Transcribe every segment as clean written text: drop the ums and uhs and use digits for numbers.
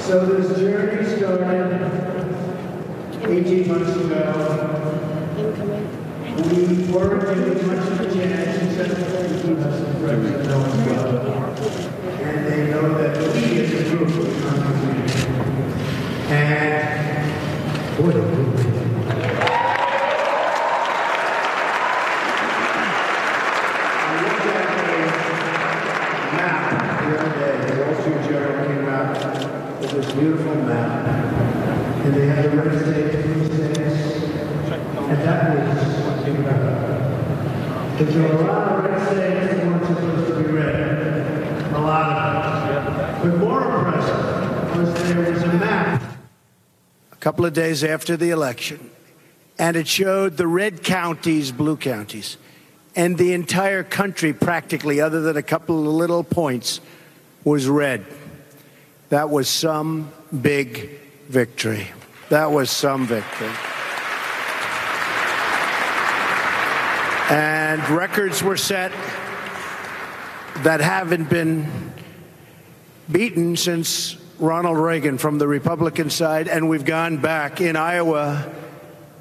So this journey started 18 months ago. We weren't given much of a chance except for the us and friends that know us well. And they know that we as a group will contribute. And boy, this beautiful map, and they had the red states, blue states, and that was incredible. Because there were a lot of red states that weren't supposed to be red, a lot of them. But more impressive was there was a map a couple of days after the election, and it showed the red counties, blue counties, and the entire country practically, other than a couple of little points, was red. That was some big victory. That was some victory. And records were set that haven't been beaten since Ronald Reagan from the Republican side, and we've gone back. In Iowa,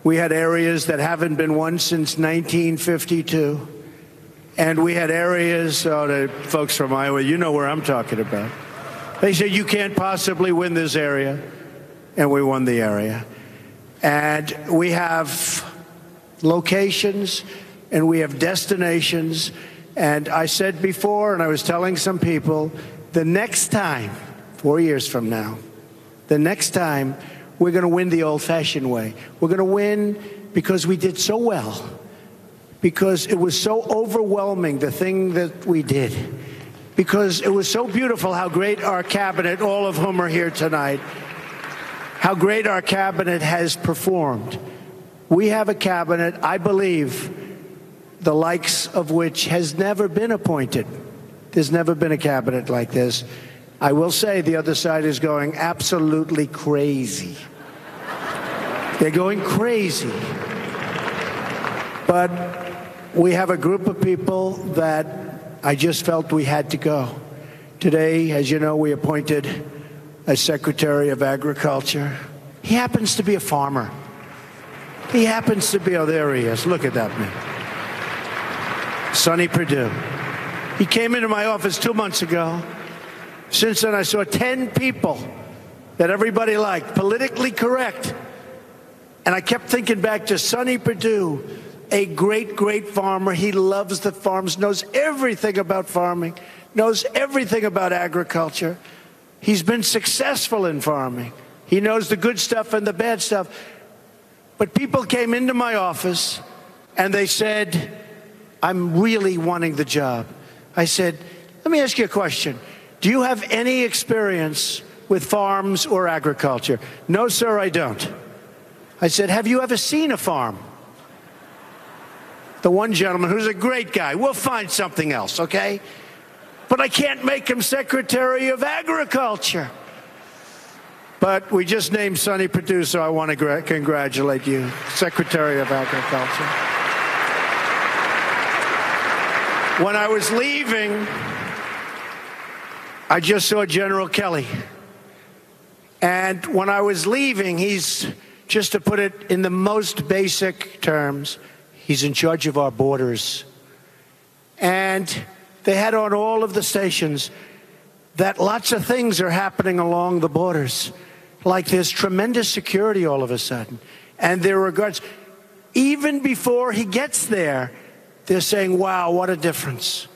we had areas that haven't been won since 1952. And we had areas, the folks from Iowa, you know where I'm talking about. They said, you can't possibly win this area. And we won the area. And we have locations and we have destinations. And I said before, and I was telling some people, the next time, 4 years from now, the next time, we're going to win the old-fashioned way. We're going to win because we did so well. Because it was so overwhelming, the thing that we did. Because it was so beautiful how great our cabinet, all of whom are here tonight, how great our cabinet has performed. We have a cabinet, I believe, the likes of which has never been appointed. There's never been a cabinet like this. I will say the other side is going absolutely crazy. They're going crazy. But we have a group of people that I just felt we had to go. Today, as you know, we appointed a Secretary of Agriculture. He happens to be a farmer. He happens to be, oh, there he is. Look at that man. Sonny Perdue. He came into my office 2 months ago. Since then, I saw 10 people that everybody liked, politically correct. And I kept thinking back to Sonny Perdue, a great, great farmer. He loves the farms, knows everything about farming, knows everything about agriculture. He's been successful in farming. He knows the good stuff and the bad stuff. But people came into my office and they said, I'm really wanting the job. I said, let me ask you a question. Do you have any experience with farms or agriculture? No, sir, I don't. I said, have you ever seen a farm? The one gentleman, who's a great guy, we'll find something else, okay? But I can't make him Secretary of Agriculture. But we just named Sonny Perdue, so I want to congratulate you, Secretary of Agriculture. When I was leaving, I just saw General Kelly. And when I was leaving, he's, just to put it in the most basic terms, he's in charge of our borders. And they had on all of the stations that lots of things are happening along the borders. Like there's tremendous security all of a sudden. And there are guards. Even before he gets there, they're saying, wow, what a difference.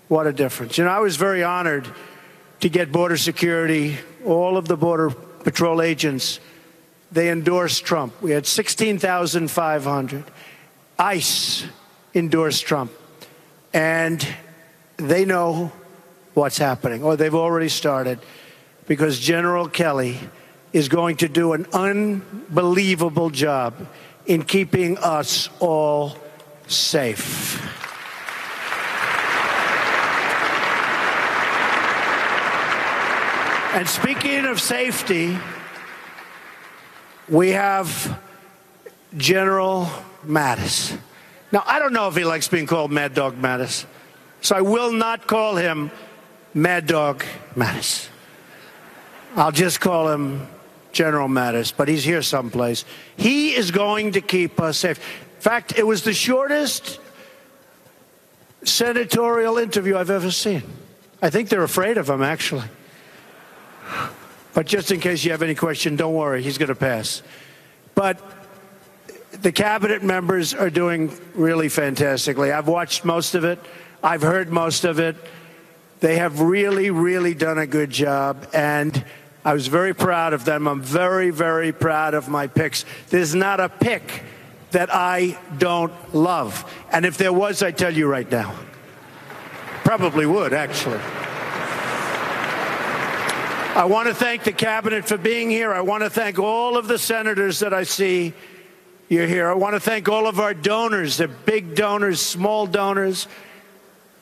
What a difference. You know, I was very honored to get border security, all of the Border Patrol agents, they endorsed Trump. We had 16,500. ICE endorsed Trump. And they know what's happening, or they've already started, because General Kelly is going to do an unbelievable job in keeping us all safe. And speaking of safety, we have General Mattis. Now, I don't know if he likes being called Mad Dog Mattis, so I will not call him Mad Dog Mattis. I'll just call him General Mattis, but he's here someplace. He is going to keep us safe. In fact, it was the shortest senatorial interview I've ever seen. I think they're afraid of him, actually. But just in case you have any question, don't worry, he's going to pass. But the cabinet members are doing really fantastically. I've watched most of it. I've heard most of it. They have really, really done a good job, and I was very proud of them. I'm very, very proud of my picks. There's not a pick that I don't love. And if there was, I'd tell you right now. Probably would, actually. I want to thank the cabinet for being here. I want to thank all of the senators that I see you're here. I want to thank all of our donors. They're big donors, small donors.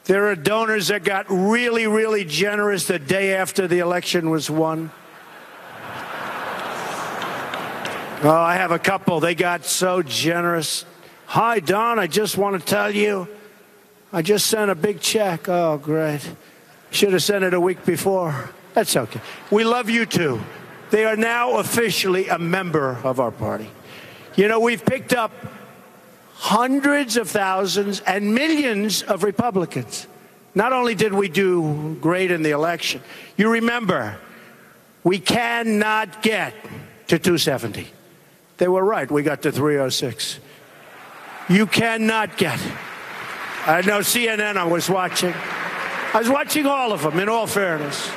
There are donors that got really, really generous the day after the election was won. Oh, I have a couple. They got so generous. Hi, Don, I just want to tell you, I just sent a big check. Oh, great. Should have sent it a week before. That's okay. We love you, too. They are now officially a member of our party. You know, we've picked up hundreds of thousands and millions of Republicans. Not only did we do great in the election, you remember, we cannot get to 270. They were right. We got to 306. You cannot get. I know CNN I was watching. I was watching all of them, in all fairness.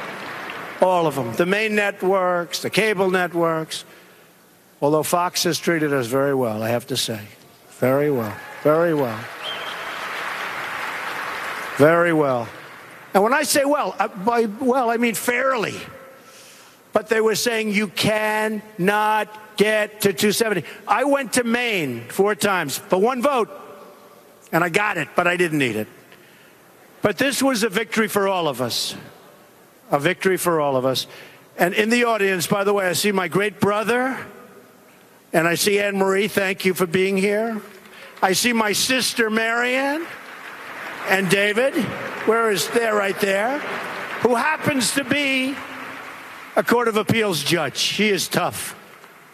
All of them. The main networks, the cable networks. Although Fox has treated us very well, I have to say. Very well. Very well. Very well. And when I say well, by well, I mean fairly. But they were saying you cannot get to 270. I went to Maine 4 times for 1 vote, and I got it, but I didn't need it. But this was a victory for all of us. A victory for all of us. And in the audience, by the way, I see my great brother, and I see Anne Marie. Thank you for being here. I see my sister, Marianne, and David. Where is there? Right there. Who happens to be a Court of Appeals judge. She is tough.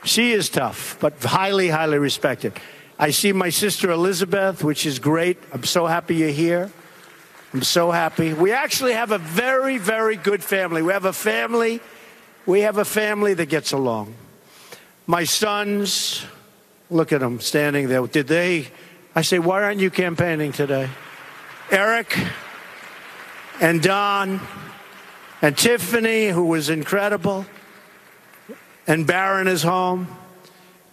She is tough, but highly, highly respected. I see my sister Elizabeth, which is great. I'm so happy you're here. I'm so happy. We actually have a very, very good family. We have a family that gets along. My sons, look at them standing there. I say, why aren't you campaigning today? Eric and Don and Tiffany, who was incredible, and Barron is home.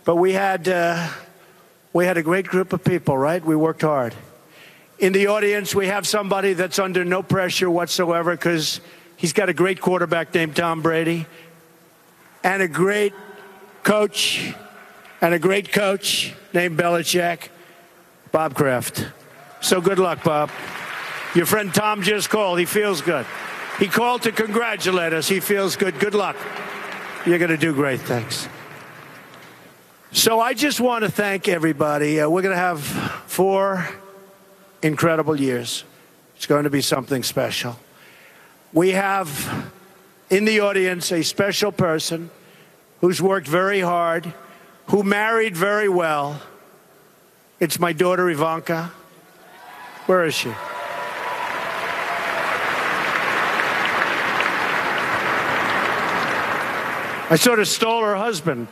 But we had a great group of people, right? We worked hard. In the audience, we have somebody that's under no pressure whatsoever because he's got a great quarterback named Tom Brady and a great coach named Belichick, Bob Kraft. So good luck, Bob. Your friend Tom just called. He feels good. He called to congratulate us. He feels good. Good luck. You're going to do great. Thanks. So I just want to thank everybody. We're going to have 4 incredible years. It's going to be something special. We have in the audience a special person who's worked very hard, who married very well. It's my daughter, Ivanka. Where is she? I sort of stole her husband.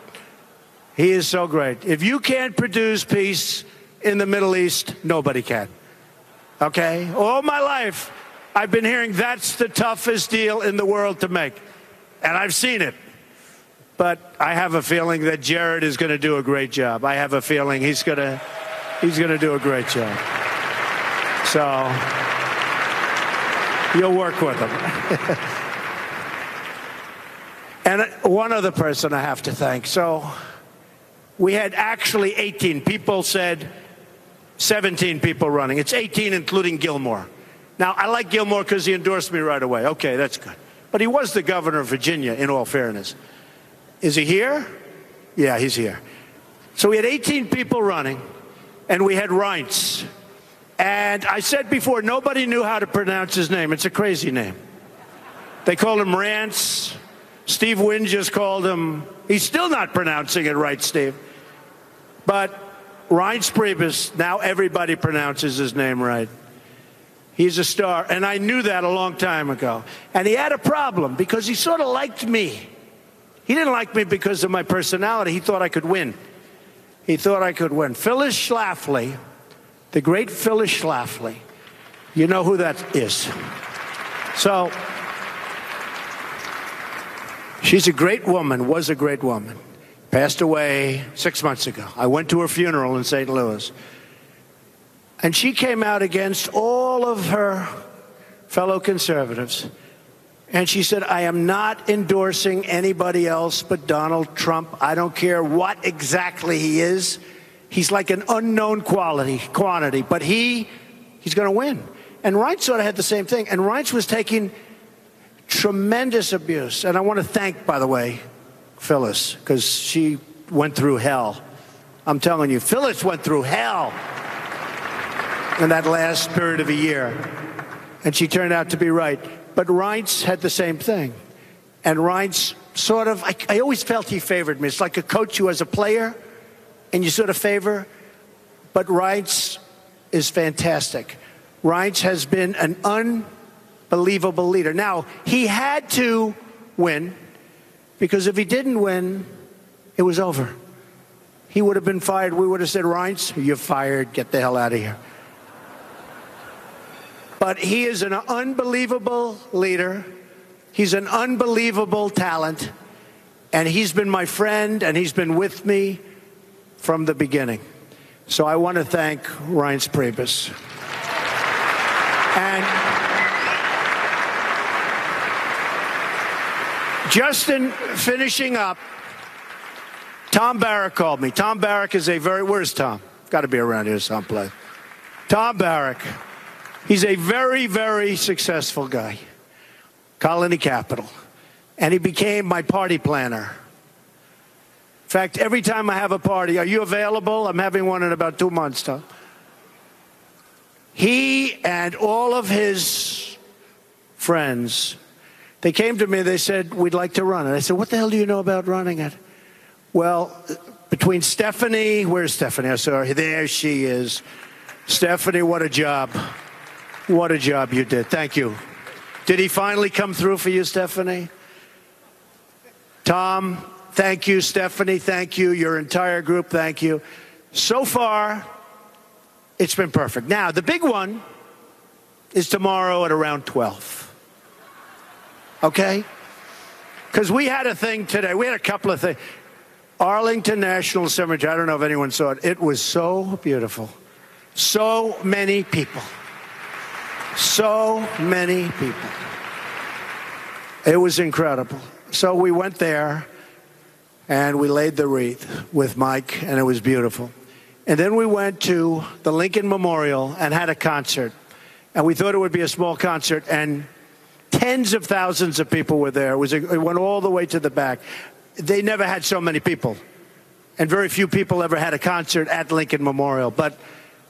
He is so great. If you can't produce peace in the Middle East, nobody can. Okay? All my life, I've been hearing that's the toughest deal in the world to make. And I've seen it. But I have a feeling that Jared is going to do a great job. I have a feeling he's going to do a great job. So you'll work with him. And one other person I have to thank. So we had actually 18. People said 17 people running. It's 18, including Gilmore. Now, I like Gilmore because he endorsed me right away. Okay, that's good. But he was the governor of Virginia, in all fairness. Is he here? Yeah, he's here. So we had 18 people running, and we had Reince. And I said before, nobody knew how to pronounce his name. It's a crazy name. They call him Rance. Steve Wynn just called him. He's still not pronouncing it right, Steve. But Reince Priebus, now everybody pronounces his name right. He's a star, and I knew that a long time ago. And he had a problem because he sort of liked me. He didn't like me because of my personality. He thought I could win. He thought I could win. Phyllis Schlafly, the great Phyllis Schlafly, you know who that is. So she's a great woman, was a great woman. Passed away 6 months ago. I went to her funeral in St. Louis. And she came out against all of her fellow conservatives. And she said, I am not endorsing anybody else but Donald Trump. I don't care what exactly he is. He's like an unknown quantity, but he's going to win. And Reince sort of had the same thing. And Reince was taking tremendous abuse. And I want to thank, by the way, Phyllis, because she went through hell. I'm telling you, Phyllis went through hell in that last period of a year. And she turned out to be right. But Reince had the same thing. And Reince sort of, I always felt he favored me. It's like a coach who has a player and you sort of favor. But Reince is fantastic. Reince has been an unbelievable leader. Now, he had to win, because if he didn't win, it was over. He would have been fired. We would have said, Reince, you're fired. Get the hell out of here. But he is an unbelievable leader. He's an unbelievable talent. And he's been my friend, and he's been with me from the beginning. So I want to thank Reince Priebus. And Justin, finishing up, Tom Barrack called me. Tom Barrack is where's Tom? Got to be around here someplace. Tom Barrack. He's a very, very successful guy. Colony Capital. And he became my party planner. In fact, every time I have a party, are you available? I'm having one in about 2 months, Tom. He and all of his friends, they came to me, they said, we'd like to run it. I said, what the hell do you know about running it? Well, between Stephanie, where's Stephanie? I saw her. There she is. Stephanie, what a job. What a job you did. Thank you. Did he finally come through for you, Stephanie? Tom, thank you. Stephanie, thank you. Your entire group, thank you. So far, it's been perfect. Now, the big one is tomorrow at around 12. Okay? Because we had a thing today. We had a couple of things. Arlington National Cemetery. I don't know if anyone saw it. It was so beautiful. So many people. So many people. It was incredible. So we went there and we laid the wreath with Mike, and it was beautiful. And then we went to the Lincoln Memorial and had a concert. And we thought it would be a small concert, and tens of thousands of people were there. It went all the way to the back. They never had so many people. And very few people ever had a concert at Lincoln Memorial. But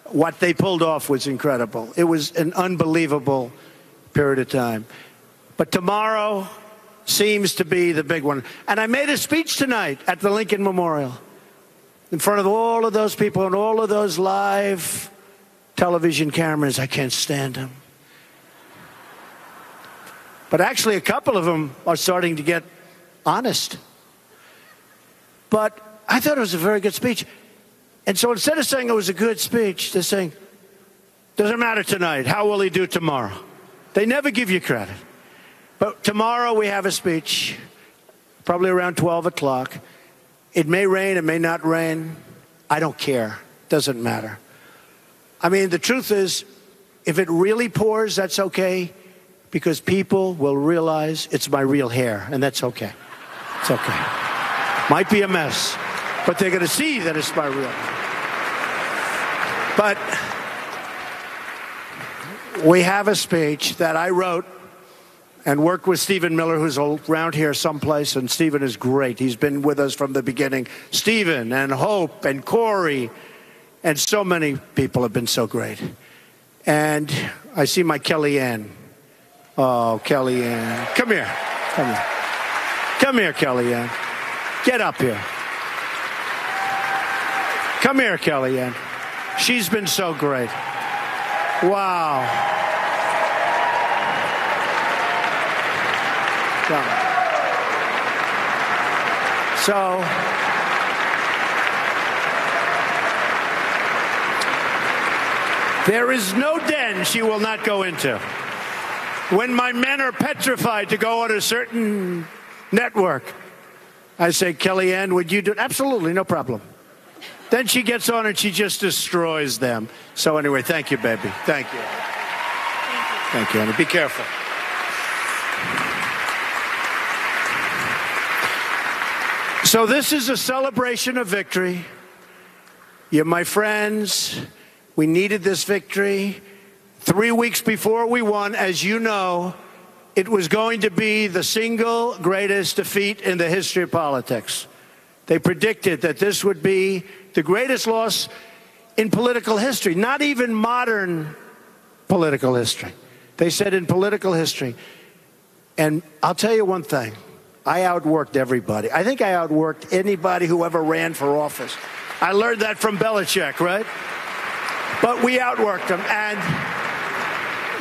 what they pulled off was incredible. It was an unbelievable period of time. But tomorrow seems to be the big one. And I made a speech tonight at the Lincoln Memorial in front of all of those people and all of those live television cameras. I can't stand them. But actually, a couple of them are starting to get honest. But I thought it was a very good speech. And so instead of saying it was a good speech, they're saying, doesn't matter tonight. How will he do tomorrow? They never give you credit. But tomorrow we have a speech, probably around 12 o'clock. It may rain, it may not rain. I don't care. Doesn't matter. I mean, the truth is, if it really pours, that's okay, because people will realize it's my real hair, and that's okay. It's okay. Might be a mess, but they're going to see that it's my real hair. But we have a speech that I wrote and worked with Stephen Miller, who's around here someplace, and Stephen is great. He's been with us from the beginning. Stephen and Hope and Corey and so many people have been so great. And I see my Kellyanne. Oh, Kellyanne. Come here. Come here. Come here, Kellyanne. Get up here. Come here, Kellyanne. She's been so great. Wow. So, there is no den she will not go into. When my men are petrified to go on a certain network, I say, Kellyanne, would you do it? Absolutely, no problem. Then she gets on and she just destroys them. So anyway, thank you, baby. Thank you. Thank you, honey. Be careful. So this is a celebration of victory. You're my friends. We needed this victory. 3 weeks before we won, as you know, it was going to be the single greatest defeat in the history of politics. They predicted that this would be the greatest loss in political history, not even modern political history. They said in political history. And I'll tell you one thing. I outworked everybody. I think I outworked anybody who ever ran for office. I learned that from Belichick, right? But we outworked them. And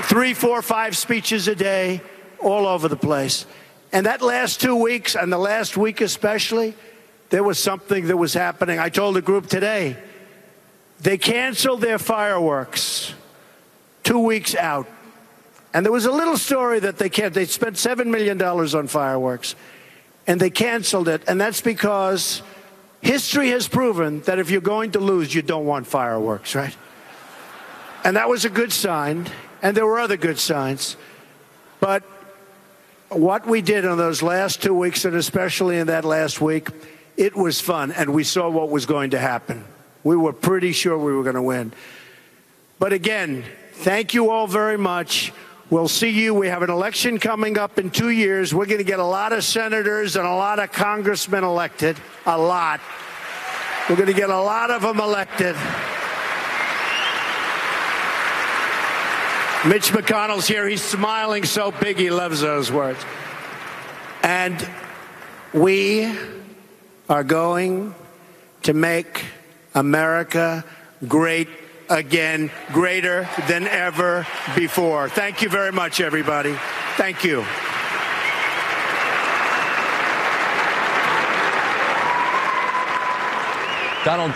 3, 4, 5 speeches a day, all over the place. And that last 2 weeks, and the last week especially, there was something that was happening. I told the group today, they canceled their fireworks 2 weeks out. And there was a little story that they spent $7 million on fireworks, and they canceled it. And that's because history has proven that if you're going to lose, you don't want fireworks, right? And that was a good sign, and there were other good signs. But what we did in those last 2 weeks, and especially in that last week, it was fun, and we saw what was going to happen. We were pretty sure we were going to win. But again, thank you all very much. We'll see you. We have an election coming up in 2 years. We're going to get a lot of senators and a lot of congressmen elected. A lot. We're going to get a lot of them elected. Mitch McConnell's here. He's smiling so big he loves those words. And we are going to make America great again, greater than ever before. Thank you very much, everybody. Thank you. Donald